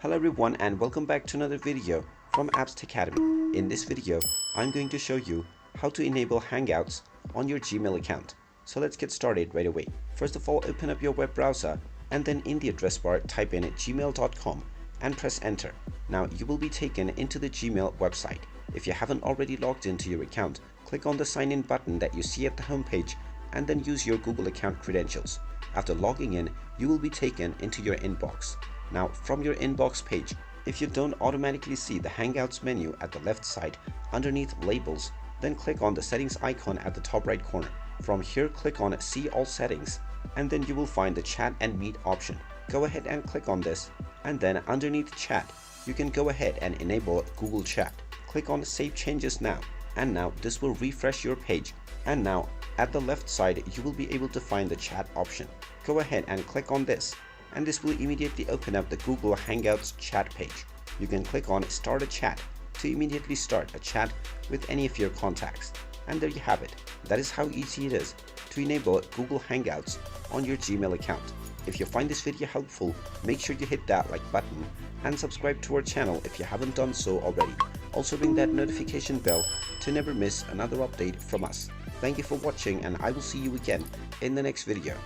Hello everyone and welcome back to another video from Apps Academy. In this video, I'm going to show you how to enable Hangouts on your Gmail account. So let's get started right away. First of all, open up your web browser and then in the address bar type in gmail.com and press enter. Now you will be taken into the Gmail website. If you haven't already logged into your account, click on the sign in button that you see at the home page and then use your Google account credentials. After logging in, you will be taken into your inbox. Now from your inbox page, if you don't automatically see the Hangouts menu at the left side underneath labels, then click on the settings icon at the top right corner. From here, click on see all settings and then you will find the chat and meet option. Go ahead and click on this, and then underneath chat, you can go ahead and enable Google Chat. Click on save changes now, and now this will refresh your page. And now at the left side, you will be able to find the chat option. Go ahead and click on this, and this will immediately open up the Google Hangouts chat page. You can click on start a chat to immediately start a chat with any of your contacts. And there you have it. That is how easy it is to enable Google Hangouts on your Gmail account. If you find this video helpful, make sure you hit that like button and subscribe to our channel if you haven't done so already. Also ring that notification bell to never miss another update from us. Thank you for watching and I will see you again in the next video.